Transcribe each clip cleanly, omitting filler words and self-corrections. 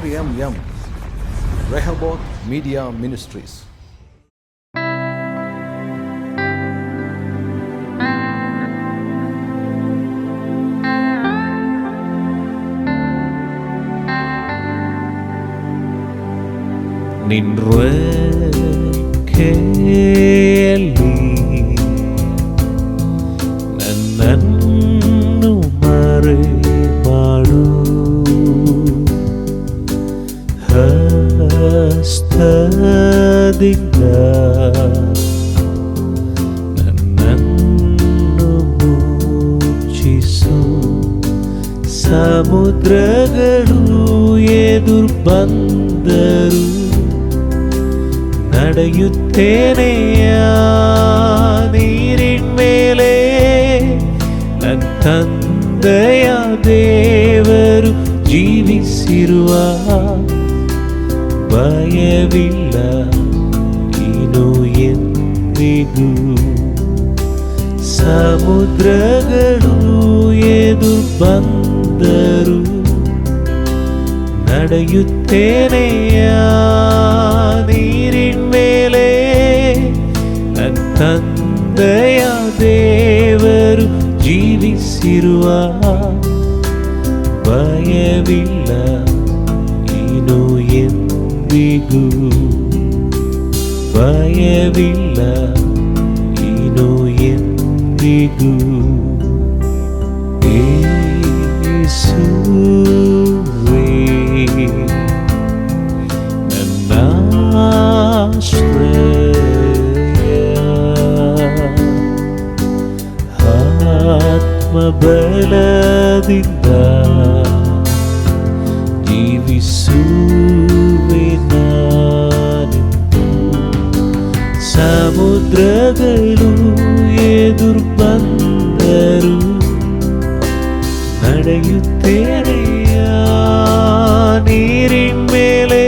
RMM Rehoboth Media Ministries. ನಿನ್ರೆಕ್ಕೆಯಲ್ಲಿ ನನ್ನನ್ನು ಮರೆಮಾಡು, ಹಸ್ತದಿಂದ ನನ್ನನ್ನು ಮುಚ್ಚಿಸು. ಸಮುದ್ರಗಳು ಎದುರು ಬಂದರು ನಡೆಯುತ್ತೇನೆ ನೀರಿನ ಮೇಲೆ. ನನ್ನ ತಂದೆಯ ದೇವರು ಜೀವಿಸಿರುವ ಭಯವಿಲ್ಲ ಇನ್ನು ಎಂದಿಗೂ. ಸಮುದ್ರಗಳು ಎದುರು ಬಂದರು ನಡೆಯುತ್ತೇನೆ ನೀರಿನ ಮೇಲೆ. ನನ್ನ ತಂದೆಯ ದೇವರು ಜೀವಿಸಿರುವ ಭಯವಿಲ್ಲ ಇನ್ನು ಎಂದಿಗೂ. ಭಯವಿಲ್ಲ ಇನ್ನು ಎಂದಿಗೂ. ಯೇಸುವೇ ನನ್ನ ಆಶ್ರಯ, ಆತ್ಮಬಲದಿಂದ ಜೀವಿಸುವೆ ನಾನೆಂದು. ಸಮುದ್ರಗಳು ಎದುರು ಬಂದರು ನಡೆಯುತ್ತೇನೆ ನೀರಿನ ಮೇಲೆ.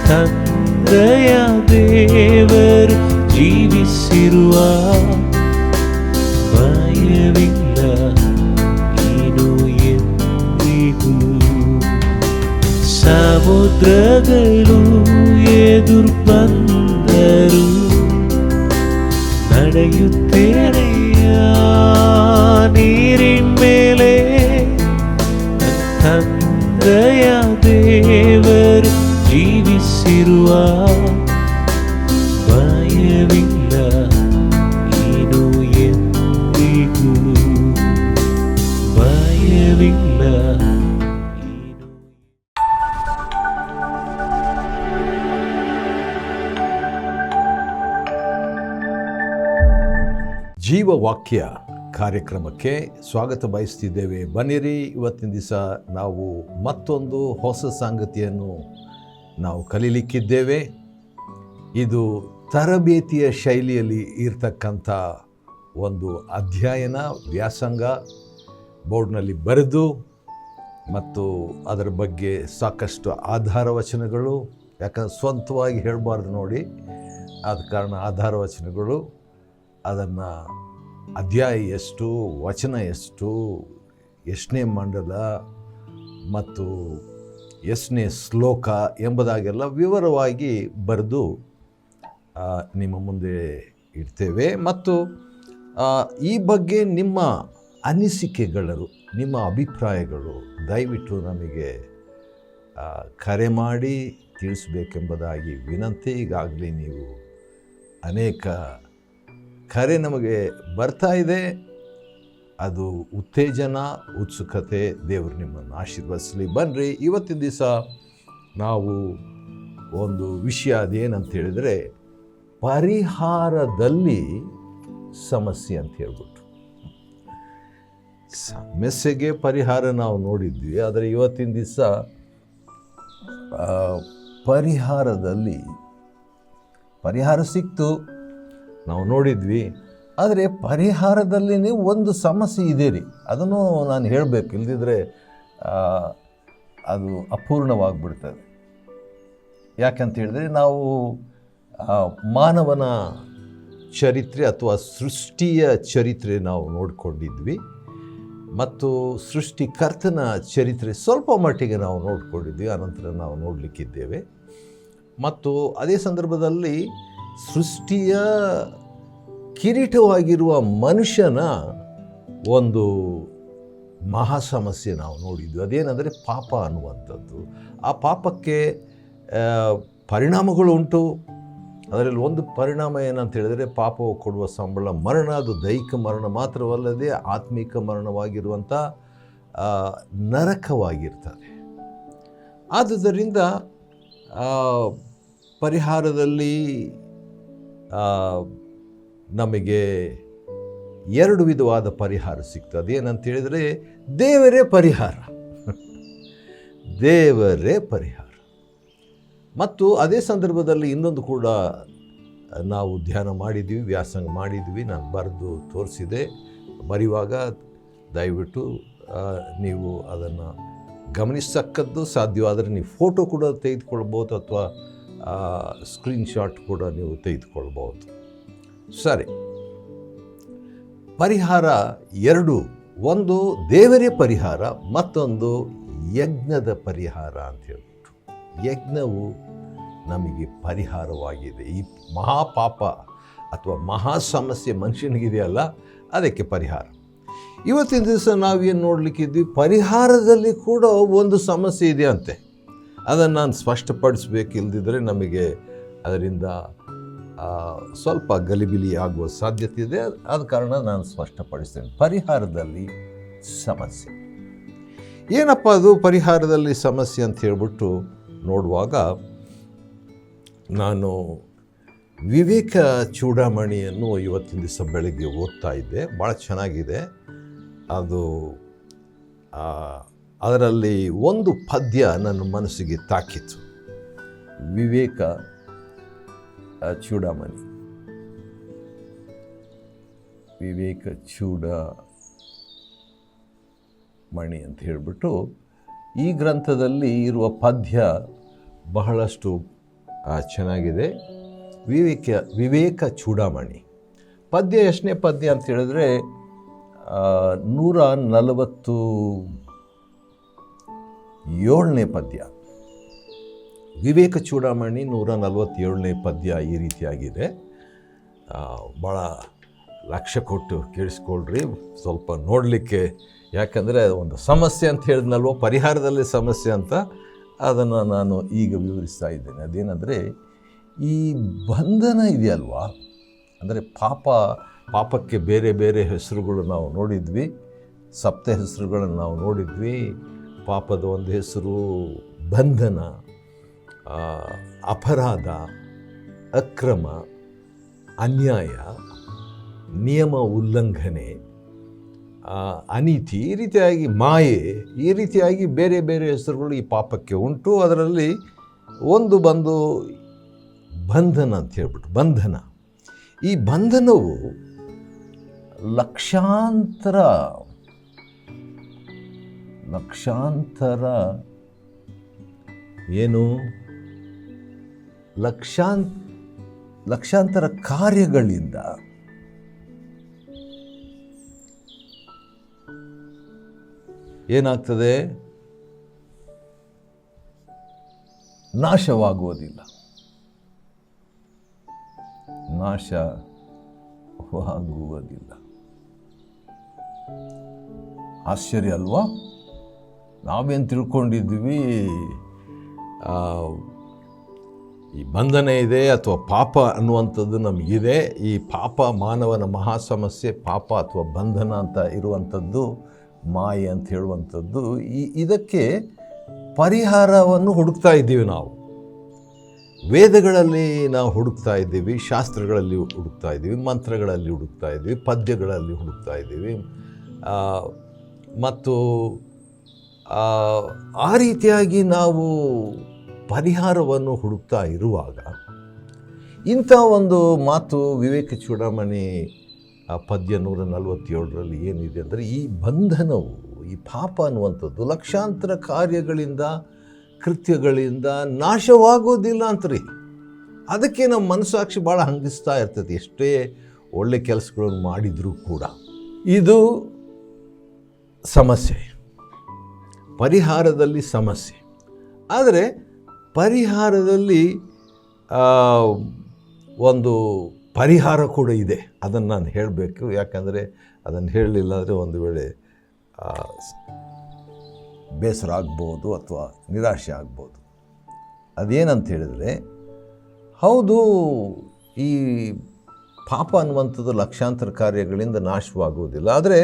ತಂದೆಯ ದೇವರು ಜೀವಿಸಿರುವ ಭಯವಿಲ್ಲ ಇನ್ನು ಎಂದಿಗೂ. ಸಮುದ್ರಗಳು ಎದುರು ಬಂದರು ನಡೆಯುತ್ತೇನೆ ನೀರಿನ ಮೇಲೆ. ತಂದೆಯ ದೇವರು ಜೀವಿಸಿರುವ ಭಯವಿಲ್ಲ ಇನ್ನು ಎಂದಿಗೂ. ಭಯವಿಲ್ಲ ಇನ್ನು. ಜೀವವಾಕ್ಯ ಕಾರ್ಯಕ್ರಮಕ್ಕೆ ಸ್ವಾಗತ ಬಯಸ್ತಿದ್ದೇವೆ. ಬನ್ನಿರಿ, ಇವತ್ತಿನ ದಿವಸ ನಾವು ಮತ್ತೊಂದು ಹೊಸ ಸಂಗತಿಯನ್ನು ನಾವು ಕಲೀಲಿಕ್ಕಿದ್ದೇವೆ. ಇದು ತರಬೇತಿಯ ಶೈಲಿಯಲ್ಲಿ ಇರ್ತಕ್ಕಂಥ ಒಂದು ಅಧ್ಯಯನ, ವ್ಯಾಸಂಗ ಬೋರ್ಡ್ನಲ್ಲಿ ಬರೆದು ಮತ್ತು ಅದರ ಬಗ್ಗೆ ಸಾಕಷ್ಟು ಆಧಾರ ವಚನಗಳು, ಯಾಕಂದ್ರೆ ಸ್ವಂತವಾಗಿ ಹೇಳಬಾರ್ದು ನೋಡಿ, ಆದ ಕಾರಣ ಆಧಾರ ವಚನಗಳು, ಅದನ್ನು ಅಧ್ಯಾಯ ಎಷ್ಟು, ವಚನ ಎಷ್ಟು, ಎಷ್ಟನೇ ಮಂಡಲ ಮತ್ತು ಎಷ್ಟನೇ ಶ್ಲೋಕ ಎಂಬುದಾಗೆಲ್ಲ ವಿವರವಾಗಿ ಬರೆದು ನಿಮ್ಮ ಮುಂದೆ ಇಡ್ತೇವೆ. ಮತ್ತು ಈ ಬಗ್ಗೆ ನಿಮ್ಮ ಅನಿಸಿಕೆಗಳು, ನಿಮ್ಮ ಅಭಿಪ್ರಾಯಗಳು ದಯವಿಟ್ಟು ನಮಗೆ ಕರೆ ಮಾಡಿ ತಿಳಿಸಬೇಕೆಂಬುದಾಗಿ ವಿನಂತಿ. ಈಗಾಗಲೇ ನೀವು ಅನೇಕ ಕರೆ ನಮಗೆ ಬರ್ತಾ ಇದೆ. ಅದು ಉತ್ತೇಜನ, ಉತ್ಸುಕತೆ. ದೇವರು ನಿಮ್ಮನ್ನು ಆಶೀರ್ವದಿಸಲಿ. ಬನ್ನಿರಿ, ಇವತ್ತಿನ ದಿವಸ ನಾವು ಒಂದು ವಿಷಯ ಅದೇನಂತ ಹೇಳಿದರೆ ಪರಿಹಾರದಲ್ಲಿ ಸಮಸ್ಯೆ ಅಂತ ಹೇಳ್ಬಿಟ್ಟು. ಸಮಸ್ಯೆಗೆ ಪರಿಹಾರ ನಾವು ನೋಡಿದ್ವಿ, ಆದರೆ ಇವತ್ತಿನ ದಿವಸ ಪರಿಹಾರದಲ್ಲಿ ಪರಿಹಾರ ಸಿಕ್ತು, ನಾವು ನೋಡಿದ್ವಿ. ಆದರೆ ಪರಿಹಾರದಲ್ಲಿ ಒಂದು ಸಮಸ್ಯೆ ಇದೆ ರೀ, ಅದನ್ನು ನಾನು ಹೇಳಬೇಕು, ಇಲ್ಲದಿದ್ದರೆ ಅದು ಅಪೂರ್ಣವಾಗಿಬಿಡ್ತದೆ. ಯಾಕಂತ ಹೇಳಿದ್ರೆ ನಾವು ಮಾನವನ ಚರಿತ್ರೆ ಅಥವಾ ಸೃಷ್ಟಿಯ ಚರಿತ್ರೆ ನಾವು ನೋಡಿಕೊಂಡಿದ್ವಿ. ಮತ್ತು ಸೃಷ್ಟಿಕರ್ತನ ಚರಿತ್ರೆ ಸ್ವಲ್ಪ ಮಟ್ಟಿಗೆ ನಾವು ನೋಡಿಕೊಂಡಿದ್ವಿ, ಅನಂತರ ನಾವು ನೋಡಲಿಕ್ಕಿದ್ದೇವೆ. ಮತ್ತು ಅದೇ ಸಂದರ್ಭದಲ್ಲಿ ಸೃಷ್ಟಿಯ ಕಿರೀಟವಾಗಿರುವ ಮನುಷ್ಯನ ಒಂದು ಮಹಾ ಸಮಸ್ಯೆ ನಾವು ನೋಡಿದ್ವಿ. ಅದೇನೆಂದರೆ ಪಾಪ ಅನ್ನುವಂಥದ್ದು. ಆ ಪಾಪಕ್ಕೆ ಪರಿಣಾಮಗಳು ಉಂಟು. ಅದರಲ್ಲಿ ಒಂದು ಪರಿಣಾಮ ಏನಂತ ಹೇಳಿದರೆ, ಪಾಪವು ಕೊಡುವ ಸಂಬಳ ಮರಣ. ಅದು ದೈಹಿಕ ಮರಣ ಮಾತ್ರವಲ್ಲದೆ ಆತ್ಮಿಕ ಮರಣವಾಗಿರುವಂಥ ನರಕವಾಗಿರ್ತದೆ. ಆದುದರಿಂದ ಪರಿಹಾರದಲ್ಲಿ ನಮಗೆ ಎರಡು ವಿಧವಾದ ಪರಿಹಾರ ಸಿಗ್ತದೆ. ಅದೇನಂತ ಹೇಳಿದರೆ, ದೇವರೇ ಪರಿಹಾರ, ದೇವರೇ ಪರಿಹಾರ. ಮತ್ತು ಅದೇ ಸಂದರ್ಭದಲ್ಲಿ ಇನ್ನೊಂದು ಕೂಡ ನಾವು ಧ್ಯಾನ ಮಾಡಿದ್ವಿ, ವ್ಯಾಸಂಗ ಮಾಡಿದ್ವಿ. ನಾನು ಬರೆದು ತೋರಿಸಿದೆ. ಬರೆಯುವಾಗ ದಯವಿಟ್ಟು ನೀವು ಅದನ್ನು ಗಮನಿಸತಕ್ಕದ್ದು. ಸಾಧ್ಯವಾದರೆ ನೀವು ಫೋಟೋ ಕೂಡ ತೆಗೆದುಕೊಳ್ಬೋದು, ಅಥವಾ ಸ್ಕ್ರೀನ್ಶಾಟ್ ಕೂಡ ನೀವು ತೆಗೆದುಕೊಳ್ಬೋದು. ಸರಿ, ಪರಿಹಾರ ಎರಡು. ಒಂದು ದೇವರೇ ಪರಿಹಾರ, ಮತ್ತೊಂದು ಯಜ್ಞದ ಪರಿಹಾರ ಅಂತ ಹೇಳ್ಬಿಟ್ಟು. ಯಜ್ಞವು ನಮಗೆ ಪರಿಹಾರವಾಗಿದೆ. ಈ ಮಹಾಪಾಪ ಅಥವಾ ಮಹಾ ಸಮಸ್ಯೆ ಮನುಷ್ಯನಿಗಿದೆಯಲ್ಲ, ಅದಕ್ಕೆ ಪರಿಹಾರ. ಇವತ್ತಿನ ದಿವಸ ನಾವೇನು ನೋಡಲಿಕ್ಕಿದ್ವಿ, ಪರಿಹಾರದಲ್ಲಿ ಕೂಡ ಒಂದು ಸಮಸ್ಯೆ ಇದೆ ಅಂತೆ. ಅದನ್ನು ನಾನು ಸ್ಪಷ್ಟಪಡಿಸಬೇಕಿಲ್ಲದಿದ್ದರೆ ನಮಗೆ ಅದರಿಂದ ಸ್ವಲ್ಪ ಗಲಿಬಿಲಿ ಆಗುವ ಸಾಧ್ಯತೆ ಇದೆ. ಆದ ಕಾರಣ ನಾನು ಸ್ಪಷ್ಟಪಡಿಸ್ತೇನೆ. ಪರಿಹಾರದಲ್ಲಿ ಸಮಸ್ಯೆ ಏನಪ್ಪ ಅದು? ಪರಿಹಾರದಲ್ಲಿ ಸಮಸ್ಯೆ ಅಂತ ಹೇಳ್ಬಿಟ್ಟು ನೋಡುವಾಗ ನಾನು ವಿವೇಕ ಚೂಡಾಮಣಿಯನ್ನು ಇವತ್ತಿನ ದಿವಸ ಬೆಳಗ್ಗೆ ಓದ್ತಾ ಇದ್ದೆ. ಭಾಳ ಚೆನ್ನಾಗಿದೆ ಅದು. ಅದರಲ್ಲಿ ಒಂದು ಪದ್ಯ ನನ್ನ ಮನಸ್ಸಿಗೆ ತಾಕಿತು. ವಿವೇಕ ಚೂಡಾಮಣಿ, ವಿವೇಕ ಚೂಡಾಮಣಿ ಅಂತ ಹೇಳಿಬಿಟ್ಟು ಈ ಗ್ರಂಥದಲ್ಲಿ ಇರುವ ಪದ್ಯ ಬಹಳಷ್ಟು ಚೆನ್ನಾಗಿದೆ. ವಿವೇಕ ಚೂಡಾಮಣಿ ಪದ್ಯ ಎಷ್ಟನೇ ಪದ್ಯ ಅಂತ ಹೇಳಿದ್ರೆ 147ನೇ ಪದ್ಯ. ವಿವೇಕ ಚೂಡಾಮಣಿ 147ನೇ ಪದ್ಯ ಈ ರೀತಿಯಾಗಿದೆ. ಭಾಳ ಲಕ್ಷ್ಯ ಕೊಟ್ಟು ಕೇಳಿಸ್ಕೊಳ್ರಿ, ಸ್ವಲ್ಪ ನೋಡಲಿಕ್ಕೆ. ಯಾಕಂದರೆ ಒಂದು ಸಮಸ್ಯೆ ಅಂತ ಹೇಳಿದ್ನಲ್ವ, ಪರಿಹಾರದಲ್ಲಿ ಸಮಸ್ಯೆ ಅಂತ, ಅದನ್ನು ನಾನು ಈಗ ವಿವರಿಸ್ತಾ ಇದ್ದೇನೆ. ಅದೇನೆಂದರೆ, ಈ ಬಂಧನ ಇದೆಯಲ್ವಾ, ಅಂದರೆ ಪಾಪಕ್ಕೆ ಬೇರೆ ಬೇರೆ ಹೆಸರುಗಳು ನಾವು ನೋಡಿದ್ವಿ, ಸಪ್ತ ಹೆಸರುಗಳನ್ನು ನಾವು ನೋಡಿದ್ವಿ. ಪಾಪದ ಒಂದು ಹೆಸರು ಬಂಧನ, ಅಪರಾಧ, ಅಕ್ರಮ, ಅನ್ಯಾಯ, ನಿಯಮ ಉಲ್ಲಂಘನೆ, ಅನೀತಿ, ಈ ರೀತಿಯಾಗಿ ಮಾಯೆ, ಈ ರೀತಿಯಾಗಿ ಬೇರೆ ಬೇರೆ ಹೆಸರುಗಳು ಈ ಪಾಪಕ್ಕೆ ಉಂಟು. ಅದರಲ್ಲಿ ಒಂದು ಬಂದು ಬಂಧನ ಅಂತ ಹೇಳ್ಬಿಟ್ಟು. ಬಂಧನ, ಈ ಬಂಧನವು ಲಕ್ಷಾಂತರ ಏನು ಲಕ್ಷಾಂತರ ಕಾರ್ಯಗಳಿಂದ ಏನಾಗ್ತದೆ? ನಾಶವಾಗುವುದಿಲ್ಲ. ಆಶ್ಚರ್ಯ ಅಲ್ವಾ? ನಾವೇನು ತಿಳ್ಕೊಂಡಿದ್ವಿ, ಈ ಬಂಧನ ಇದೆ ಅಥವಾ ಪಾಪ ಅನ್ನುವಂಥದ್ದು ನಮಗಿದೆ. ಈ ಪಾಪ ಮಾನವನ ಮಹಾ ಸಮಸ್ಯೆ. ಪಾಪ ಅಥವಾ ಬಂಧನ ಅಂತ ಇರುವಂಥದ್ದು, ಮಾಯೆ ಅಂತ ಹೇಳುವಂಥದ್ದು. ಇದಕ್ಕೆ ಪರಿಹಾರವನ್ನು ಹುಡುಕ್ತಾ ಇದ್ದೀವಿ ನಾವು. ವೇದಗಳಲ್ಲಿ ನಾವು ಹುಡುಕ್ತಾ ಇದ್ದೀವಿ, ಶಾಸ್ತ್ರಗಳಲ್ಲಿ ಹುಡುಕ್ತಾ ಇದ್ದೀವಿ, ಮಂತ್ರಗಳಲ್ಲಿ ಹುಡುಕ್ತಾ ಇದ್ದೀವಿ, ಪದ್ಯಗಳಲ್ಲಿ ಹುಡುಕ್ತಾ ಇದ್ದೀವಿ. ಮತ್ತು ಆ ರೀತಿಯಾಗಿ ನಾವು ಪರಿಹಾರವನ್ನು ಹುಡುಕ್ತಾ ಇರುವಾಗ ಇಂಥ ಒಂದು ಮಾತು ವಿವೇಕ ಚೂಡಾಮಣಿ ಪದ್ಯ 147ರಲ್ಲಿ ಏನಿದೆ ಅಂದರೆ, ಈ ಬಂಧನವು, ಈ ಪಾಪ ಅನ್ನುವಂಥದ್ದು ಲಕ್ಷಾಂತರ ಕಾರ್ಯಗಳಿಂದ, ಕೃತ್ಯಗಳಿಂದ ನಾಶವಾಗೋದಿಲ್ಲ ಅಂತ್ರಿ. ಅದಕ್ಕೆ ನಮ್ಮ ಮನಸ್ಸಾಕ್ಷಿ ಭಾಳ ಹಂಗಿಸ್ತಾ ಇರ್ತದೆ, ಎಷ್ಟೇ ಒಳ್ಳೆ ಕೆಲಸಗಳನ್ನು ಮಾಡಿದರೂ ಕೂಡ. ಇದು ಸಮಸ್ಯೆ, ಪರಿಹಾರದಲ್ಲಿ ಸಮಸ್ಯೆ. ಆದರೆ ಪರಿಹಾರದಲ್ಲಿ ಒಂದು ಪರಿಹಾರ ಕೂಡ ಇದೆ. ಅದನ್ನು ನಾನು ಹೇಳಬೇಕು. ಯಾಕಂದರೆ ಅದನ್ನು ಹೇಳಲಿಲ್ಲ ಅಂದರೆ ಒಂದು ವೇಳೆ ಬೇಸರ ಆಗ್ಬೋದು ಅಥವಾ ನಿರಾಶೆ ಆಗ್ಬೋದು. ಅದೇನಂತ ಹೇಳಿದರೆ, ಹೌದು, ಈ ಪಾಪ ಅನ್ನುವಂಥದ್ದು ಲಕ್ಷಾಂತರ ಕಾರ್ಯಗಳಿಂದ ನಾಶವಾಗುವುದಿಲ್ಲ. ಆದರೆ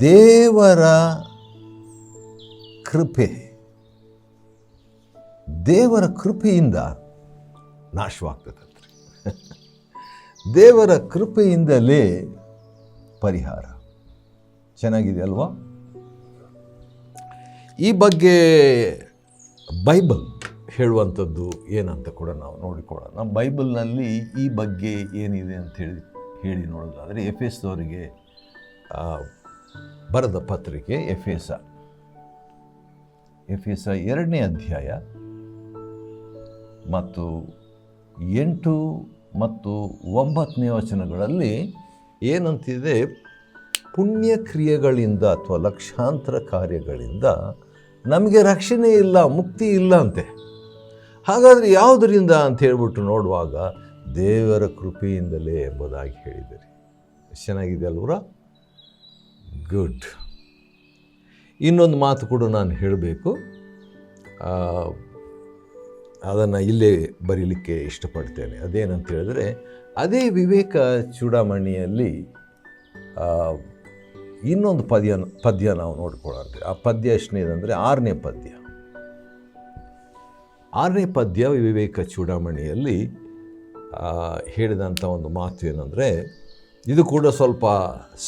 ದೇವರ ಕೃಪೆಯಿಂದ ನಾಶವಾಗ್ತದೆ. ದೇವರ ಕೃಪೆಯಿಂದಲೇ ಪರಿಹಾರ. ಚೆನ್ನಾಗಿದೆ ಅಲ್ವಾ? ಈ ಬಗ್ಗೆ ಬೈಬಲ್ ಹೇಳುವಂಥದ್ದು ಏನಂತ ಕೂಡ ನಾವು ನೋಡಿಕೊಳ್ಳೋಣ. ನಮ್ಮ ಬೈಬಲ್ನಲ್ಲಿ ಈ ಬಗ್ಗೆ ಏನಿದೆ ಅಂತ ಹೇಳಿ ನೋಡೋದಾದರೆ, ಎಫೆಸದವರಿಗೆ ಬರೆದ ಪತ್ರಿಕೆ ಎಫೆಸ 2ನೇ ಅಧ್ಯಾಯ ಮತ್ತು 8 ಮತ್ತು 9ನೇ ವಚನಗಳಲ್ಲಿ ಏನಂತಿದೆ, ಪುಣ್ಯ ಕ್ರಿಯೆಗಳಿಂದ ಅಥವಾ ಲಕ್ಷಾಂತರ ಕಾರ್ಯಗಳಿಂದ ನಮಗೆ ರಕ್ಷಣೆ ಇಲ್ಲ, ಮುಕ್ತಿ ಇಲ್ಲ ಅಂತೆ. ಹಾಗಾದರೆ ಯಾವುದರಿಂದ ಅಂತ ಹೇಳ್ಬಿಟ್ಟು ನೋಡುವಾಗ ದೇವರ ಕೃಪೆಯಿಂದಲೇ ಎಂಬುದಾಗಿ ಹೇಳಿದ್ದಾರೆ. ಚೆನ್ನಾಗಿದೆ ಅಲ್ವರ? ಗುಡ್. ಇನ್ನೊಂದು ಮಾತು ಕೂಡ ನಾನು ಹೇಳಬೇಕು, ಅದನ್ನು ಇಲ್ಲೇ ಬರೀಲಿಕ್ಕೆ ಇಷ್ಟಪಡ್ತೇನೆ. ಅದೇನಂತ ಹೇಳಿದ್ರೆ, ಅದೇ ವಿವೇಕ ಚೂಡಾಮಣಿಯಲ್ಲಿ ಇನ್ನೊಂದು ಪದ್ಯ ನಾವು ನೋಡ್ಕೊಳ್ಳೋಣ. ಆ ಪದ್ಯ ಎಷ್ಟನೇದಂದರೆ 6ನೇ ಪದ್ಯ. 6ನೇ ಪದ್ಯ ವಿವೇಕ ಚೂಡಾಮಣಿಯಲ್ಲಿ ಹೇಳಿದಂಥ ಒಂದು ಮಾತು ಏನಂದರೆ, ಇದು ಕೂಡ ಸ್ವಲ್ಪ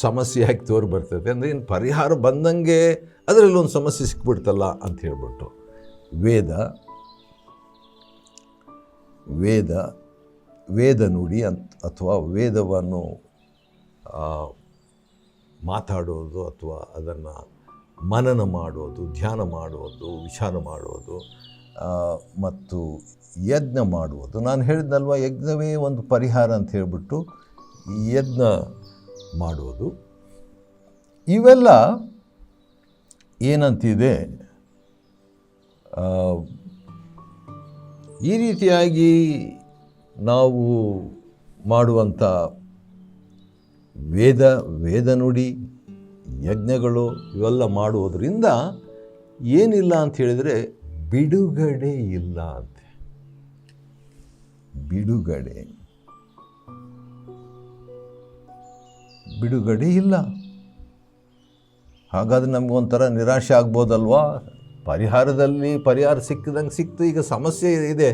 ಸಮಸ್ಯೆಯಾಗಿ ತೋರಿ ಬರ್ತದೆ. ಅಂದರೆ ಇನ್ನು ಪರಿಹಾರ ಬಂದಂಗೆ ಅದರಲ್ಲಿ ಒಂದು ಸಮಸ್ಯೆ ಸಿಕ್ಬಿಡ್ತಲ್ಲ ಅಂತ ಹೇಳ್ಬಿಟ್ಟು, ವೇದ ನುಡಿ ಅಥವಾ ವೇದವನ್ನು ಮಾತಾಡೋದು ಅಥವಾ ಅದನ್ನು ಮನನ ಮಾಡೋದು, ಧ್ಯಾನ ಮಾಡೋದು, ವಿಚಾರ ಮಾಡೋದು ಮತ್ತು ಯಜ್ಞ ಮಾಡುವುದು. ನಾನು ಹೇಳಿದ್ನಲ್ವ, ಯಜ್ಞವೇ ಒಂದು ಪರಿಹಾರ ಅಂತ ಹೇಳ್ಬಿಟ್ಟು ಯಜ್ಞ ಮಾಡುವುದು, ಇವೆಲ್ಲ ಏನಂತಿದೆ, ಈ ರೀತಿಯಾಗಿ ನಾವು ಮಾಡುವಂಥ ವೇದ ನುಡಿ ಯಜ್ಞಗಳು ಇವೆಲ್ಲ ಮಾಡುವುದರಿಂದ ಏನಿಲ್ಲ ಅಂತ ಹೇಳಿದರೆ ಬಿಡುಗಡೆ ಇಲ್ಲ ಅಂತೆ. ಬಿಡುಗಡೆ ಇಲ್ಲ. ಹಾಗಾದರೆ ನಮಗೊಂಥರ ನಿರಾಶೆ ಆಗ್ಬೋದಲ್ವಾ? ಪರಿಹಾರ ಸಿಕ್ತು, ಈಗ ಸಮಸ್ಯೆ ಇದೆ.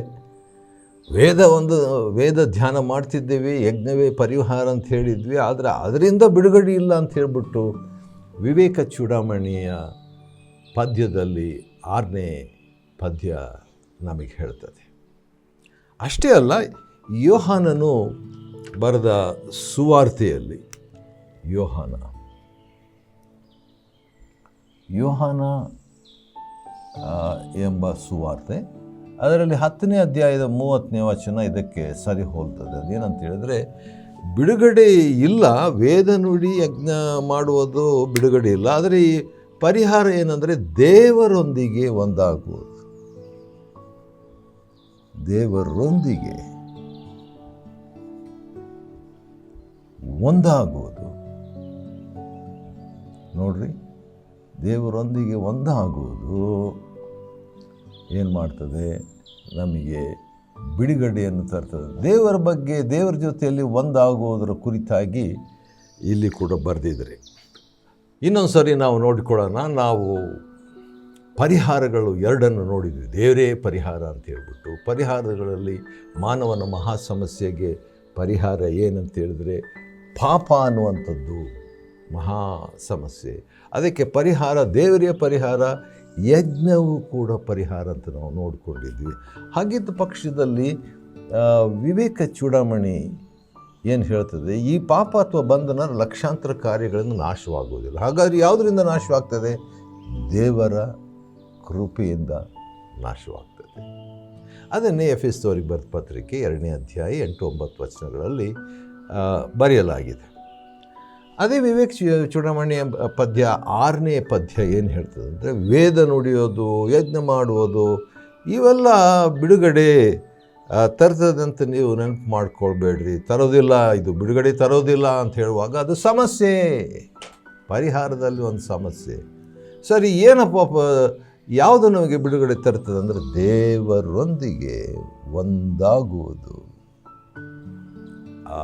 ವೇದ ಧ್ಯಾನ ಮಾಡ್ತಿದ್ದೇವೆ, ಯಜ್ಞವೇ ಪರಿಹಾರ ಅಂತ ಹೇಳಿದ್ವಿ, ಆದರೆ ಅದರಿಂದ ಬಿಡುಗಡೆ ಇಲ್ಲ ಅಂತ ಹೇಳ್ಬಿಟ್ಟು ವಿವೇಕ ಚೂಡಾಮಣಿಯ ಪದ್ಯದಲ್ಲಿ 6ನೇ ಪದ್ಯ ನಮಗೆ ಹೇಳ್ತದೆ. ಅಷ್ಟೇ ಅಲ್ಲ, ಯೋಹಾನನು ಬರೆದ ಸುವಾರ್ತೆಯಲ್ಲಿ ಯೋಹಾನ ಎಂಬ ಸುವಾರ್ತೆ, ಅದರಲ್ಲಿ 10ನೇ ಅಧ್ಯಾಯದ 30ನೇ ವಚನ ಇದಕ್ಕೆ ಸರಿ ಹೋಲ್ತದೆ. ಅದೇನಂತ ಹೇಳಿದ್ರೆ, ಬಿಡುಗಡೆ ಇಲ್ಲ, ವೇದ ನುಡಿ ಯಜ್ಞ ಮಾಡುವುದು ಬಿಡುಗಡೆ ಇಲ್ಲ, ಆದರೆ ಈ ಪರಿಹಾರ ಏನಂದರೆ ದೇವರೊಂದಿಗೆ ಒಂದಾಗುವುದು. ನೋಡ್ರಿ, ದೇವರೊಂದಿಗೆ ಒಂದಾಗುವುದು ಏನು ಮಾಡ್ತದೆ? ನಮಗೆ ಬಿಡುಗಡೆಯನ್ನು ತರ್ತದೆ. ದೇವರ ಜೊತೆಯಲ್ಲಿ ಒಂದಾಗುವುದರ ಕುರಿತಾಗಿ ಇಲ್ಲಿ ಕೂಡ ಬರೆದಿದ್ದಾರೆ. ಇನ್ನೊಂದು ಸರಿ ನಾವು ನೋಡಿಕೊಳ್ಳೋಣ. ನಾವು ಪರಿಹಾರಗಳು 2 ನೋಡಿದ್ವಿ. ದೇವರೇ ಪರಿಹಾರ ಅಂತ ಹೇಳ್ಬಿಟ್ಟು, ಪರಿಹಾರಗಳಲ್ಲಿ ಮಾನವನ ಮಹಾ ಸಮಸ್ಯೆಗೆ ಪರಿಹಾರ ಏನಂತ ಹೇಳಿದ್ರೆ ಪಾಪ ಅನ್ನುವಂಥದ್ದು ಮಹಾ ಸಮಸ್ಯೆ. ಅದಕ್ಕೆ ಪರಿಹಾರ ದೇವರೇ ಪರಿಹಾರ, ಯಜ್ಞವೂ ಕೂಡ ಪರಿಹಾರ ಅಂತ ನಾವು ನೋಡಿಕೊಂಡಿದ್ವಿ. ಹಾಗಿದ್ದ ಪಕ್ಷದಲ್ಲಿ ವಿವೇಕ ಚೂಡಾಮಣಿ ಏನು ಹೇಳ್ತದೆ, ಈ ಪಾಪ ಅಥವಾ ಬಂಧನ ಲಕ್ಷಾಂತರ ಕಾರ್ಯಗಳಿಂದ ನಾಶವಾಗುವುದಿಲ್ಲ. ಹಾಗಾದರೆ ಯಾವುದರಿಂದ ನಾಶವಾಗ್ತದೆ? ದೇವರ ಕೃಪೆಯಿಂದ ನಾಶವಾಗ್ತದೆ. ಅದನ್ನೇ ಎಫೆಸದವರಿಗೆ ಬರೆದ ಪತ್ರಿಕೆ 2ನೇ ಅಧ್ಯಾಯ 8-9 ವಚನಗಳಲ್ಲಿ ಬರೆಯಲಾಗಿದೆ. ಅದೇ ವಿವೇಕ ಚೂಡಾಮಣಿಯ ಪದ್ಯ 6ನೇ ಪದ್ಯ ಏನು ಹೇಳ್ತದೆ ಅಂದರೆ, ವೇದ ನುಡಿಯೋದು, ಯಜ್ಞ ಮಾಡುವುದು ಇವೆಲ್ಲ ಬಿಡುಗಡೆ ತರ್ತದಂತ ನೀವು ನೆನಪು ಮಾಡ್ಕೊಳ್ಬೇಡ್ರಿ, ತರೋದಿಲ್ಲ, ಇದು ಬಿಡುಗಡೆ ತರೋದಿಲ್ಲ ಅಂತ ಹೇಳುವಾಗ ಅದು ಸಮಸ್ಯೆ, ಪರಿಹಾರದಲ್ಲಿ ಒಂದು ಸಮಸ್ಯೆ. ಸರಿ, ಏನಪ್ಪ ಯಾವುದು ನಮಗೆ ಬಿಡುಗಡೆ ತರ್ತದೆ ಅಂದರೆ, ದೇವರೊಂದಿಗೆ ಒಂದಾಗುವುದು ಆ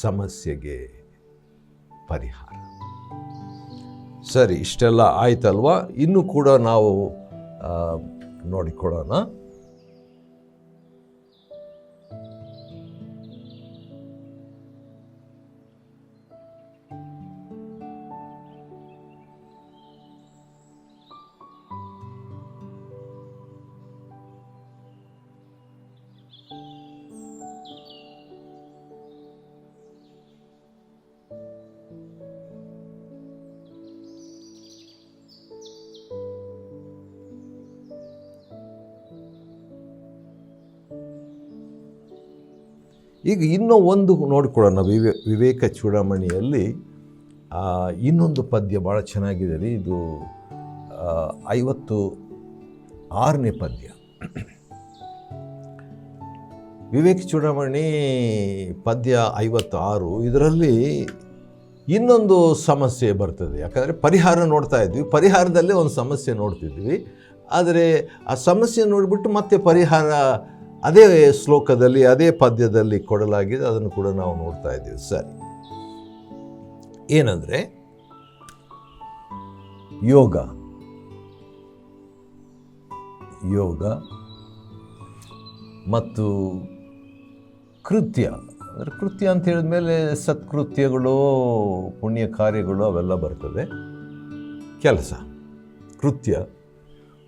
ಸಮಸ್ಯೆಗೆ ಪರಿಹಾರ. ಸರಿ, ಇಷ್ಟೆಲ್ಲ ಆಯ್ತಲ್ವಾ? ಇನ್ನೂ ಕೂಡ ನಾವು ನೋಡಿಕೊಳ್ಳೋಣ. ಈಗ ಇನ್ನೂ ಒಂದು ನೋಡಿಕೊಳ್ಳೋಣ. ವಿವೇಕ ಚೂಡಾಮಣಿಯಲ್ಲಿ ಇನ್ನೊಂದು ಪದ್ಯ ಭಾಳ ಚೆನ್ನಾಗಿದೆ ರೀ. ಇದು 56ನೇ ಪದ್ಯ. ವಿವೇಕ ಚೂಡಾಮಣಿ ಪದ್ಯ 56. ಇದರಲ್ಲಿ ಇನ್ನೊಂದು ಸಮಸ್ಯೆ ಬರ್ತದೆ. ಯಾಕಂದರೆ ಪರಿಹಾರ ನೋಡ್ತಾ ಇದ್ವಿ, ಪರಿಹಾರದಲ್ಲೇ ಒಂದು ಸಮಸ್ಯೆ ನೋಡ್ತಿದ್ವಿ. ಆದರೆ ಆ ಸಮಸ್ಯೆ ನೋಡಿಬಿಟ್ಟು ಮತ್ತೆ ಪರಿಹಾರ ಅದೇ ಶ್ಲೋಕದಲ್ಲಿ, ಅದೇ ಪದ್ಯದಲ್ಲಿ ಕೊಡಲಾಗಿದೆ, ಅದನ್ನು ಕೂಡ ನಾವು ನೋಡ್ತಾ ಇದ್ದೀವಿ. ಸರಿ, ಏನಂದರೆ ಯೋಗ ಮತ್ತು ಕೃತ್ಯ. ಅಂದರೆ ಕೃತ್ಯ ಅಂತ ಹೇಳಿದ್ಮೇಲೆ ಸತ್ಕೃತ್ಯಗಳು, ಪುಣ್ಯ ಕಾರ್ಯಗಳು ಅವೆಲ್ಲ ಬರ್ತದೆ. ಕೆಲಸ, ಕೃತ್ಯ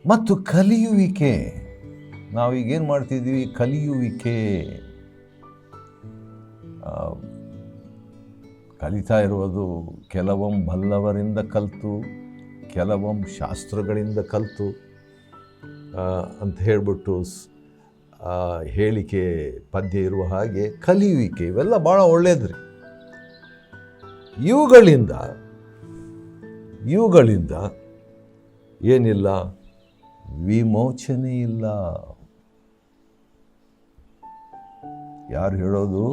ಮತ್ತು ಕಲಿಯುವಿಕೆ. ನಾವೀಗೇನು ಮಾಡ್ತಿದ್ದೀವಿ? ಕಲಿಯುವಿಕೆ. ಕಲಿತಾ ಇರುವುದು ಕೆಲವೊಮ್ಮೆ ಬಲ್ಲವರಿಂದ ಕಲಿತು, ಕೆಲವೊಮ್ಮೆ ಶಾಸ್ತ್ರಗಳಿಂದ ಕಲಿತು ಅಂತ ಹೇಳಿಬಿಟ್ಟು ಹೇಳಿಕೆ ಪದ್ಯ ಇರುವ ಹಾಗೆ ಕಲಿಯುವಿಕೆ ಇವೆಲ್ಲ ಭಾಳ ಒಳ್ಳೆಯದ್ರಿ. ಇವುಗಳಿಂದ ಏನಿಲ್ಲ, ವಿಮೋಚನೆ ಇಲ್ಲ. ಯಾರು ಹೇಳೋದು?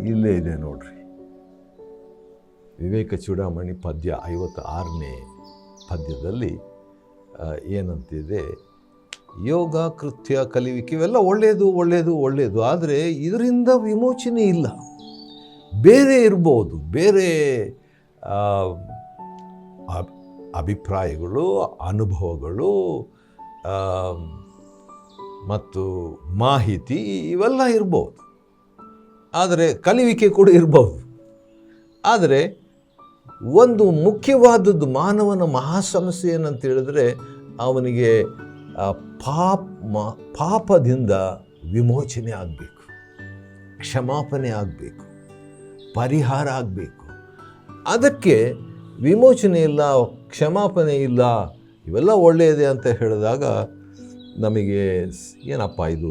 ಇಲ್ಲೇ ಇದೆ ನೋಡ್ರಿ, ವಿವೇಕ ಚೂಡಾಮಣಿ ಪದ್ಯ 56ನೇ ಪದ್ಯದಲ್ಲಿ ಏನಂತಿದೆ, ಯೋಗ, ಕೃತ್ಯ, ಕಲಿಯುವಿಕೆ ಇವೆಲ್ಲ ಒಳ್ಳೆಯದು. ಆದರೆ ಇದರಿಂದ ವಿಮೋಚನೆ ಇಲ್ಲ. ಬೇರೆ ಇರ್ಬೋದು, ಬೇರೆ ಅಭಿಪ್ರಾಯಗಳು, ಅನುಭವಗಳು ಮತ್ತು ಮಾಹಿತಿ ಇವೆಲ್ಲ ಇರ್ಬೋದು. ಆದರೆ ಕಲಿಯುವಿಕೆ ಕೂಡ ಇರ್ಬೋದು. ಆದರೆ ಒಂದು ಮುಖ್ಯವಾದದ್ದು ಮಾನವನ ಮಹಾಸಮಸ್ಯೆ ಏನಂತ ಹೇಳಿದ್ರೆ, ಅವನಿಗೆ ಪಾಪದಿಂದ ವಿಮೋಚನೆ ಆಗಬೇಕು, ಕ್ಷಮಾಪಣೆ ಆಗಬೇಕು, ಪರಿಹಾರ ಆಗಬೇಕು. ಅದಕ್ಕೆ ವಿಮೋಚನೆ ಇಲ್ಲ, ಕ್ಷಮಾಪಣೆ ಇಲ್ಲ, ಇವೆಲ್ಲ ಒಳ್ಳೆಯದೇ ಅಂತ ಹೇಳಿದಾಗ ನಮಗೆ ಏನಪ್ಪ ಇದು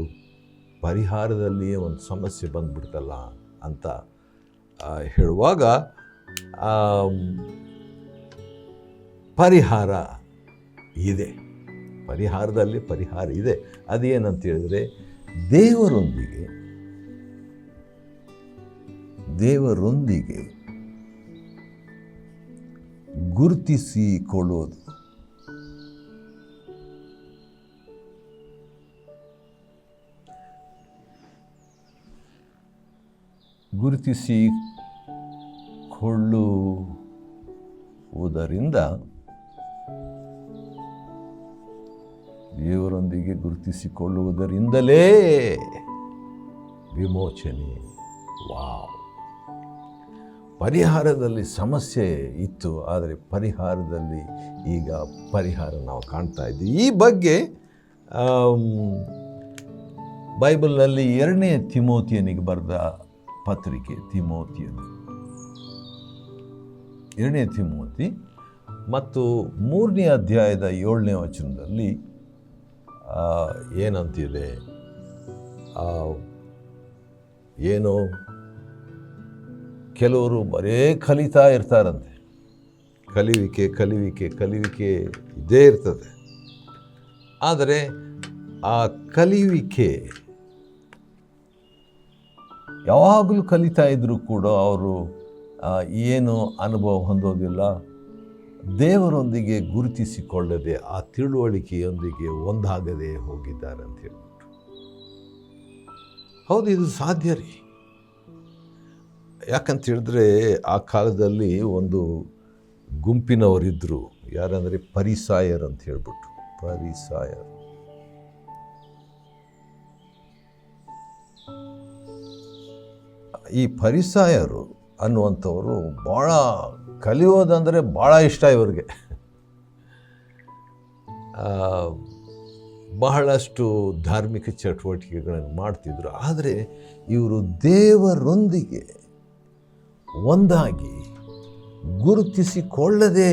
ಪರಿಹಾರದಲ್ಲಿ ಒಂದು ಸಮಸ್ಯೆ ಬಂದ್ಬಿಡ್ತಲ್ಲ ಅಂತ ಹೇಳುವಾಗ, ಪರಿಹಾರ ಇದೆ, ಪರಿಹಾರದಲ್ಲಿ ಪರಿಹಾರ ಇದೆ. ಅದೇನಂತ ಹೇಳಿದ್ರೆ, ದೇವರೊಂದಿಗೆ ಗುರುತಿಸಿಕೊಳ್ಳೋದು. ದೇವರೊಂದಿಗೆ ಗುರುತಿಸಿಕೊಳ್ಳುವುದರಿಂದಲೇ ವಿಮೋಚನೆ. ವಾವ್! ಪರಿಹಾರದಲ್ಲಿ ಸಮಸ್ಯೆ ಇತ್ತು, ಆದರೆ ಪರಿಹಾರದಲ್ಲಿ ಈಗ ಪರಿಹಾರ ನಾವು ಕಾಣ್ತಾ ಇದ್ದೀವಿ. ಈ ಬಗ್ಗೆ ಬೈಬಲ್ನಲ್ಲಿ 2ನೇ ತಿಮೋತಿಯನಿಗೆ ಬರೆದ ಪತ್ರಿಕೆ, 2ನೇ ತಿಮೋತಿ ಮತ್ತು 3ನೇ ಅಧ್ಯಾಯದ 7ನೇ ವಚನದಲ್ಲಿ ಏನಂತಿದೆ, ಏನು ಕೆಲವರು ಬರೇ ಕಲಿತಾ ಇರ್ತಾರಂತೆ. ಕಲಿವಿಕೆ ಇದ್ದೇ ಇರ್ತದೆ. ಆದರೆ ಆ ಕಲಿವಿಕೆ ಯಾವಾಗಲೂ ಕಲಿತಾ ಇದ್ದರೂ ಕೂಡ ಅವರು ಏನು ಅನುಭವ ಹೊಂದೋದಿಲ್ಲ. ದೇವರೊಂದಿಗೆ ಗುರುತಿಸಿಕೊಳ್ಳದೆ ಆ ತಿಳುವಳಿಕೆಯೊಂದಿಗೆ ಒಂದಾಗದೆ ಹೋಗಿದ್ದಾರೆ ಅಂತ ಹೇಳ್ಬಿಟ್ಟು. ಹೌದು, ಇದು ಸಾಧ್ಯ ರೀ. ಯಾಕಂತ ಹೇಳಿದ್ರೆ ಆ ಕಾಲದಲ್ಲಿ ಒಂದು ಗುಂಪಿನವರಿದ್ದರು. ಯಾರಂದರೆ ಪರಿಸಾಯರ್ ಅಂತ ಹೇಳ್ಬಿಟ್ಟು. ಪರಿಸಾಯರ್ ಈ ಪರಿಸಾಯರು ಅನ್ನುವಂಥವರು ಭಾಳ ಕಲಿಯೋದಂದರೆ ಭಾಳ ಇಷ್ಟ ಇವರಿಗೆ. ಬಹಳಷ್ಟು ಧಾರ್ಮಿಕ ಚಟುವಟಿಕೆಗಳನ್ನು ಮಾಡ್ತಿದ್ರು. ಆದರೆ ಇವರು ದೇವರೊಂದಿಗೆ ಒಂದಾಗಿ ಗುರುತಿಸಿಕೊಳ್ಳದೇ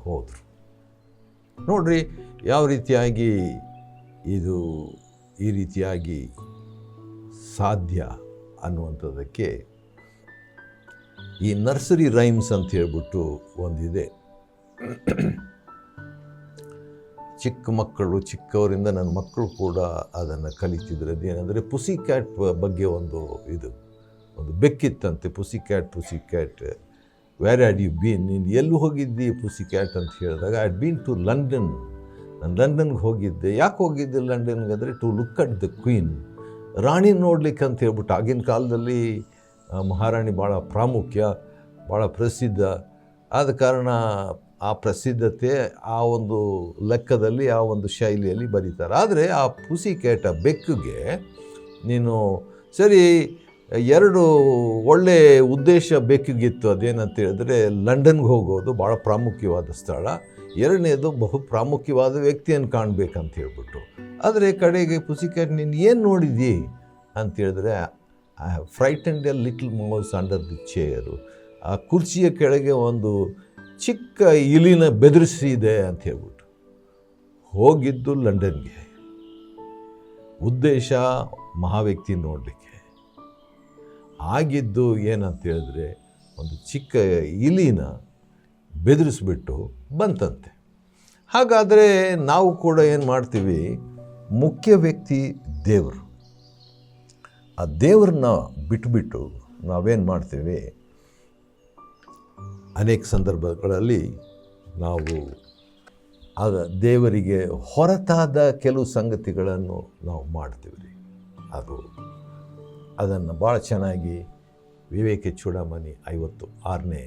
ಹೋದರು. ನೋಡ್ರಿ ಯಾವ ರೀತಿಯಾಗಿ ಇದು ಈ ರೀತಿಯಾಗಿ ಸಾಧ್ಯ ಅನ್ನುವಂಥದ್ದಕ್ಕೆ ಈ ನರ್ಸರಿ ರೈಮ್ಸ್ ಅಂತ ಹೇಳ್ಬಿಟ್ಟು ಒಂದಿದೆ. ಚಿಕ್ಕವರಿಂದ ನನ್ನ ಮಕ್ಕಳು ಕೂಡ ಅದನ್ನು ಕಲಿತಿದ್ರು. ಅದೇನೆಂದರೆ ಪುಸಿ ಕ್ಯಾಟ್ ಬಗ್ಗೆ ಒಂದು ಬೆಕ್ಕಿತ್ತಂತೆ. Pussy cat where had you been, ನೀನು ಎಲ್ಲಿ ಹೋಗಿದ್ದಿ ಪುಸಿ ಕ್ಯಾಟ್ ಅಂತ ಹೇಳಿದಾಗ, I had been to London, ನಾನು ಲಂಡನ್ಗೆ ಹೋಗಿದ್ದೆ. ಯಾಕೆ ಹೋಗಿದ್ದೆ ಲಂಡನ್ಗೆ ಅಂದರೆ to look at the queen, ರಾಣಿ ನೋಡ್ಲಿಕ್ಕೆ ಅಂತ ಹೇಳ್ಬಿಟ್ಟು. ಆಗಿನ ಕಾಲದಲ್ಲಿ ಮಹಾರಾಣಿ ಭಾಳ ಪ್ರಾಮುಖ್ಯ, ಭಾಳ ಪ್ರಸಿದ್ಧ. ಆದ ಕಾರಣ ಆ ಪ್ರಸಿದ್ಧತೆ ಆ ಒಂದು ಲೆಕ್ಕದಲ್ಲಿ ಆ ಒಂದು ಶೈಲಿಯಲ್ಲಿ ಬರೀತಾರೆ. ಆದರೆ ಆ ಪುಸಿ ಕ್ಯಾಟ್, ಆ ಬೆಕ್ಕಿಗೆ ನೀನು ಸರಿ ಎರಡು ಒಳ್ಳೆ ಉದ್ದೇಶ ಬೆಕ್ಕಿಗಿತ್ತು. ಅದೇನಂತ ಹೇಳಿದ್ರೆ ಲಂಡನ್ಗೆ ಹೋಗೋದು ಭಾಳ ಪ್ರಾಮುಖ್ಯವಾದ ಸ್ಥಳ, ಎರಡನೇದು ಬಹು ಪ್ರಾಮುಖ್ಯವಾದ ವ್ಯಕ್ತಿಯನ್ನು ಕಾಣಬೇಕಂತ ಹೇಳ್ಬಿಟ್ಟು. ಆದರೆ ಕಡೆಗೆ ಪುಸಿ ಕ್ಯಾಟ್ ನೀನು ಏನು ನೋಡಿದ್ದಿ ಅಂತ ಹೇಳಿದ್ರೆ, I have frightened a little mouse under the chair, ಆ ಕುರ್ಚಿಯ ಕೆಳಗೆ ಒಂದು ಚಿಕ್ಕ ಇಲಿನ ಬೆದರಿಸಿದೆ ಅಂತ ಹೇಳ್ಬಿಟ್ಟು. ಹೋಗಿದ್ದು ಲಂಡನ್ಗೆ, ಉದ್ದೇಶ ಮಹಾವ್ಯಕ್ತಿ ನೋಡಲಿಕ್ಕೆ. ಆಗಿದ್ದು ಏನಂತ ಹೇಳಿದ್ರೆ ಒಂದು ಚಿಕ್ಕ ಇಲಿನ ಬೆದರಿಸ್ಬಿಟ್ಟು ಬಂತಂತೆ. ಹಾಗಾದರೆ ನಾವು ಕೂಡ ಏನು ಮಾಡ್ತೀವಿ, ಮುಖ್ಯ ವ್ಯಕ್ತಿ ದೇವರು, ಆ ದೇವ್ರನ್ನ ಬಿಟ್ಟುಬಿಟ್ಟು ನಾವೇನು ಮಾಡ್ತೀವಿ, ಅನೇಕ ಸಂದರ್ಭಗಳಲ್ಲಿ ನಾವು ದೇವರಿಗೆ ಹೊರತಾದ ಕೆಲವು ಸಂಗತಿಗಳನ್ನು ನಾವು ಮಾಡ್ತೀವಿ ರೀ. ಅದನ್ನು ಭಾಳ ಚೆನ್ನಾಗಿ ವಿವೇಕ ಚೂಡಾಮಣಿ 56ನೇ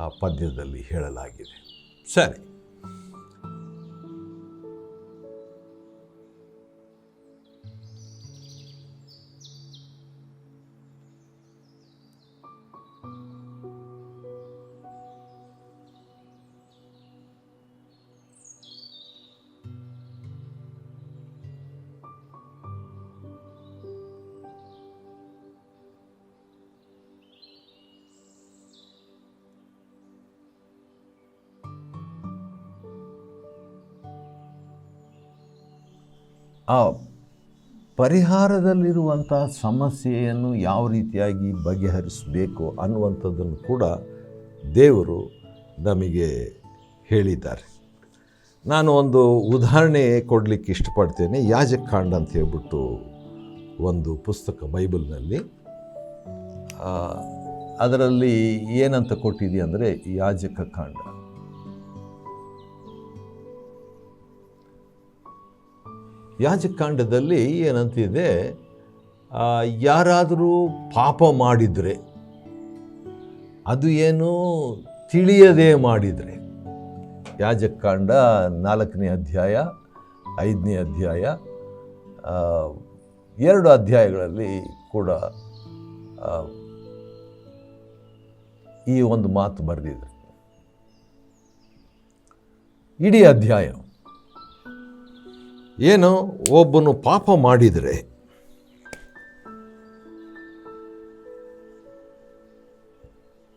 ಆ ಪದ್ಯದಲ್ಲಿ ಹೇಳಲಾಗಿದೆ. ಸರಿ, ಆ ಪರಿಹಾರದಲ್ಲಿರುವಂಥ ಸಮಸ್ಯೆಯನ್ನು ಯಾವ ರೀತಿಯಾಗಿ ಬಗೆಹರಿಸಬೇಕು ಅನ್ನುವಂಥದ್ದನ್ನು ಕೂಡ ದೇವರು ನಮಗೆ ಹೇಳಿದ್ದಾರೆ. ನಾನು ಒಂದು ಉದಾಹರಣೆ ಕೊಡಲಿಕ್ಕೆ ಇಷ್ಟಪಡ್ತೇನೆ. ಯಾಜಕಕಾಂಡ ಅಂತ ಹೇಳ್ಬಿಟ್ಟು ಒಂದು ಪುಸ್ತಕ ಬೈಬಲ್ನಲ್ಲಿ, ಅದರಲ್ಲಿ ಏನಂತ ಕೊಟ್ಟಿದೆ ಅಂದರೆ, ಯಾಜಕಕಾಂಡ ಯಾಜಕಕಾಂಡದಲ್ಲಿ ಏನಂತಿದೆ, ಯಾರಾದರೂ ಪಾಪ ಮಾಡಿದರೆ, ಅದು ಏನು ತಿಳಿಯದೇ ಮಾಡಿದರೆ, ಯಾಜಕಕಾಂಡ 4ನೇ ಅಧ್ಯಾಯ 5ನೇ ಅಧ್ಯಾಯ 2 ಅಧ್ಯಾಯಗಳಲ್ಲಿ ಕೂಡ ಈ ಒಂದು ಮಾತು ಬರೆದಿದೆ. ಇಡೀ ಅಧ್ಯಾಯ ಏನು, ಒಬ್ಬನು ಪಾಪ ಮಾಡಿದರೆ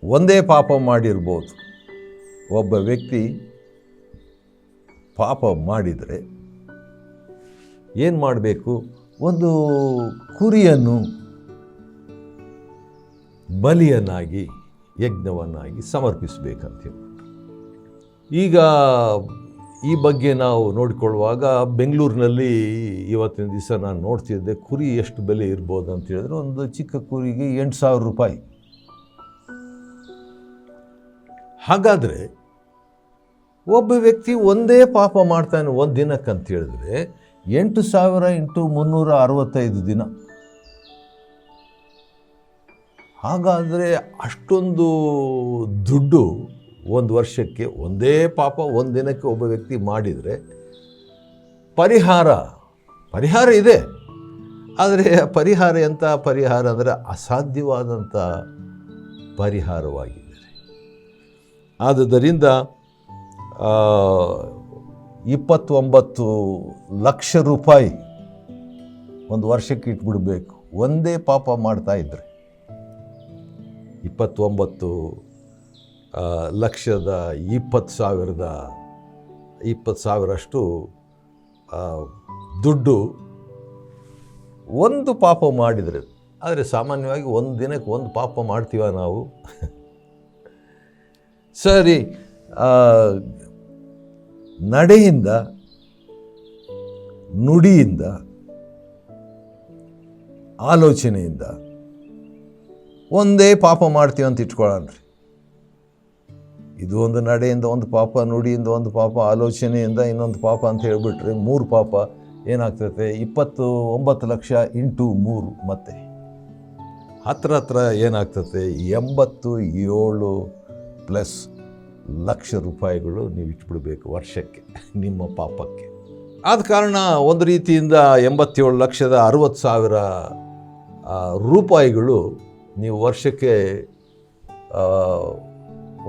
ಒಂದೇ ಪಾಪ ಮಾಡಿರ್ಬೋದು. ಒಬ್ಬ ವ್ಯಕ್ತಿ ಪಾಪ ಮಾಡಿದರೆ ಏನು ಮಾಡಬೇಕು, ಒಂದು ಕುರಿಯನ್ನು ಬಲಿಯನ್ನಾಗಿ ಯಜ್ಞವನ್ನಾಗಿ ಸಮರ್ಪಿಸಬೇಕಂತೇಳಿ. ಈಗ ಈ ಬಗ್ಗೆ ನಾವು ನೋಡಿಕೊಳ್ಳುವಾಗ ಬೆಂಗಳೂರಿನಲ್ಲಿ ಇವತ್ತಿನ ದಿವಸ ನಾನು ನೋಡ್ತಿದ್ದೆ, ಕುರಿ ಎಷ್ಟು ಬೆಲೆ ಇರ್ಬೋದು ಅಂತ ಹೇಳಿದ್ರೆ ಒಂದು ಚಿಕ್ಕ ಕುರಿಗೆ 8,000 ರೂಪಾಯಿ. ಹಾಗಾದರೆ ಒಬ್ಬ ವ್ಯಕ್ತಿ ಒಂದೇ ಪಾಪ ಮಾಡ್ತಾನೆ ಒಂದು ದಿನಕ್ಕೆ ಅಂತ ಹೇಳಿದ್ರೆ 8,000 × 365 ದಿನ. ಹಾಗಾದರೆ ಅಷ್ಟೊಂದು ದುಡ್ಡು ಒಂದು ವರ್ಷಕ್ಕೆ ಒಂದೇ ಪಾಪ ಒಂದು ದಿನಕ್ಕೆ ಒಬ್ಬ ವ್ಯಕ್ತಿ ಮಾಡಿದರೆ ಪರಿಹಾರ ಇದೆ. ಆದರೆ ಪರಿಹಾರ ಅಂದರೆ ಅಸಾಧ್ಯವಾದಂಥ ಪರಿಹಾರವಾಗಿದೆ. ಆದುದರಿಂದ 29 ಲಕ್ಷ ರೂಪಾಯಿ ಒಂದು ವರ್ಷಕ್ಕೆ ಇಟ್ಬಿಡಬೇಕು ಒಂದೇ ಪಾಪ ಮಾಡ್ತಾ ಇದ್ದರೆ. 29,20,000 ದುಡ್ಡು ಒಂದು ಪಾಪ ಮಾಡಿದರೆ. ಆದರೆ ಸಾಮಾನ್ಯವಾಗಿ ಒಂದು ದಿನಕ್ಕೆ ಒಂದು ಪಾಪ ಮಾಡ್ತೀವ ನಾವು? ಸರಿ, ನಡೆಯಿಂದ, ನುಡಿಯಿಂದ, ಆಲೋಚನೆಯಿಂದ ಒಂದೇ ಪಾಪ ಮಾಡ್ತೀವಿ ಅಂತ ಇಟ್ಕೊಳ್ಳೋಣ್ರಿ. ಇದು ಒಂದು ನಡೆಯಿಂದ ಒಂದು ಪಾಪ, ನುಡಿಯಿಂದ ಒಂದು ಪಾಪ, ಆಲೋಚನೆಯಿಂದ ಇನ್ನೊಂದು ಪಾಪ ಅಂತ ಹೇಳಿಬಿಟ್ರೆ 3 ಪಾಪ ಏನಾಗ್ತೈತೆ? 29 ಲಕ್ಷ × 3 ಮತ್ತೆ ಹತ್ರ ಏನಾಗ್ತದೆ? 87 ಪ್ಲಸ್ ಲಕ್ಷ ರೂಪಾಯಿಗಳು ನೀವು ಇಟ್ಬಿಡ್ಬೇಕು ವರ್ಷಕ್ಕೆ ನಿಮ್ಮ ಪಾಪಕ್ಕೆ. ಆದ ಕಾರಣ ಒಂದು ರೀತಿಯಿಂದ 87,60,000 ರೂಪಾಯಿಗಳು ನೀವು ವರ್ಷಕ್ಕೆ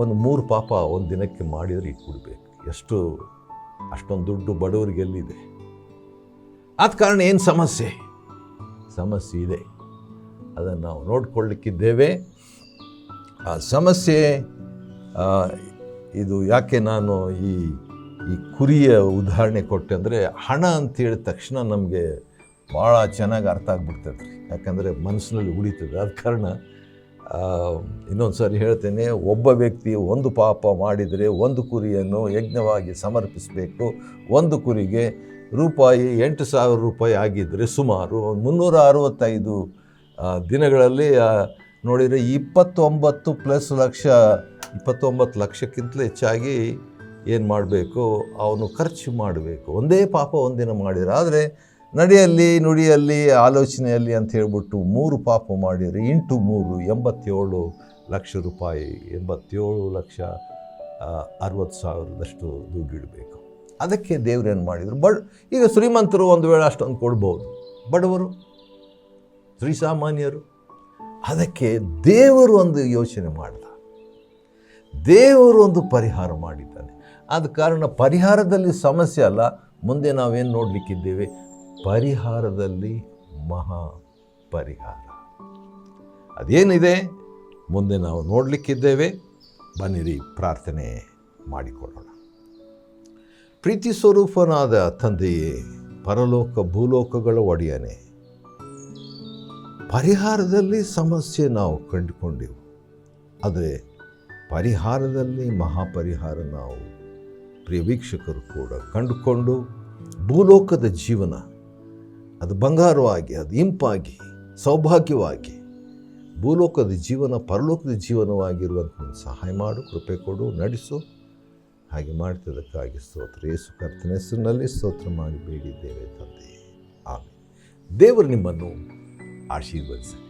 ಒಂದು 3 ಪಾಪ ಒಂದು ದಿನಕ್ಕೆ ಮಾಡಿದರೆ ಇಟ್ಬಿಡ್ಬೇಕು. ಅಷ್ಟೊಂದು ದುಡ್ಡು ಬಡವರಿಗೆ ಎಲ್ಲಿದೆ? ಆದ ಕಾರಣ ಏನು ಸಮಸ್ಯೆ ಇದೆ, ಅದನ್ನು ನಾವು ನೋಡ್ಕೊಳ್ಳಿಕ್ಕಿದ್ದೇವೆ. ಆ ಸಮಸ್ಯೆ ಇದು ಯಾಕೆ ನಾನು ಈ ಕುರಿಯ ಉದಾಹರಣೆ ಕೊಟ್ಟೆ ಅಂದರೆ, ಹಣ ಅಂತ ಹೇಳಿದ ತಕ್ಷಣ ನಮಗೆ ಭಾಳ ಚೆನ್ನಾಗಿ ಅರ್ಥ ಆಗ್ಬಿಡ್ತದೆ ರೀ. ಯಾಕಂದರೆ ಮನಸ್ಸಿನಲ್ಲಿ ಉಳಿತದೆ. ಆದ ಕಾರಣ ಇನ್ನೊಂದು ಸಾರಿ ಹೇಳ್ತೇನೆ, ಒಬ್ಬ ವ್ಯಕ್ತಿ ಒಂದು ಪಾಪ ಮಾಡಿದರೆ ಒಂದು ಕುರಿಯನ್ನು ಯಜ್ಞವಾಗಿ ಸಮರ್ಪಿಸಬೇಕು. ಒಂದು ಕುರಿಗೆ ರೂಪಾಯಿ 8,000 ರೂಪಾಯಿ ಆಗಿದ್ದರೆ ಸುಮಾರು 365 ದಿನಗಳಲ್ಲಿ ನೋಡಿದರೆ 29 ಲಕ್ಷಕ್ಕಿಂತಲೂ ಹೆಚ್ಚಾಗಿ ಏನು ಮಾಡಬೇಕು? ಅವನು ಖರ್ಚು ಮಾಡಬೇಕು. ಒಂದೇ ಪಾಪ ಒಂದಿನ ಮಾಡಿದರೆ. ಆದರೆ ನಡೆಯಲ್ಲಿ, ನುಡಿಯಲ್ಲಿ, ಆಲೋಚನೆಯಲ್ಲಿ ಅಂತ ಹೇಳ್ಬಿಟ್ಟು 3 ಪಾಪ ಮಾಡಿದರೆ × 3 87 ಲಕ್ಷ ರೂಪಾಯಿ, 87,60,000 ದುಡ್ಡು ಇಡಬೇಕು. ಅದಕ್ಕೆ ದೇವ್ರೇನು ಮಾಡಿದರು? ಈಗ ಶ್ರೀಮಂತರು ಒಂದು ವೇಳೆ ಅಷ್ಟೊಂದು ಕೊಡ್ಬೋದು, ಬಡವರು, ಶ್ರೀಸಾಮಾನ್ಯರು. ಅದಕ್ಕೆ ದೇವರು ಒಂದು ಯೋಚನೆ ಮಾಡಿದ, ದೇವರು ಒಂದು ಪರಿಹಾರ ಮಾಡಿದ್ದಾನೆ. ಆದ ಕಾರಣ ಪರಿಹಾರದಲ್ಲಿ ಸಮಸ್ಯೆ ಅಲ್ಲ, ಮುಂದೆ ನಾವೇನು ನೋಡಲಿಕ್ಕಿದ್ದೇವೆ? ಪರಿಹಾರದಲ್ಲಿ ಮಹಾ ಪರಿಹಾರ ಅದೇನಿದೆ ಮುಂದೆ ನಾವು ನೋಡಲಿಕ್ಕಿದ್ದೇವೆ. ಬನ್ನಿರಿ ಪ್ರಾರ್ಥನೆ ಮಾಡಿಕೊಳ್ಳೋಣ. ಪ್ರೀತಿ ಸ್ವರೂಪನಾದ ತಂದೆಯೇ, ಪರಲೋಕ ಭೂಲೋಕಗಳ ಒಡೆಯನೇ, ಪರಿಹಾರದಲ್ಲಿ ಸಮಸ್ಯೆ ನಾವು ಕಂಡುಕೊಂಡೆವು. ಆದರೆ ಪರಿಹಾರದಲ್ಲಿ ಮಹಾಪರಿಹಾರ ನಾವು ಪ್ರಿಯ ವೀಕ್ಷಕರು ಕೂಡ ಕಂಡುಕೊಂಡು ಭೂಲೋಕದ ಜೀವನ ಅದು ಬಂಗಾರವಾಗಿ, ಅದು ಇಂಪಾಗಿ, ಸೌಭಾಗ್ಯವಾಗಿ ಭೂಲೋಕದ ಜೀವನ ಪರಲೋಕದ ಜೀವನವಾಗಿರುವಂಥ ಸಹಾಯ ಮಾಡು, ಕೃಪೆ ಕೊಡು, ನಡೆಸು. ಹಾಗೆ ಮಾಡ್ತಿದ್ದಕ್ಕಾಗಿ ಸ್ತೋತ್ರ. ಯೇಸು ಕರ್ತನ ಹೆಸರಿನಲ್ಲಿ ಸ್ತೋತ್ರ ಮಾಡಿ ಬೇಡಿದ್ದೇವೆ ತಂದೆ, ಆಮೆನ್. ದೇವರು ನಿಮ್ಮನ್ನು ಆಶೀರ್ವದಿಸಲಿ.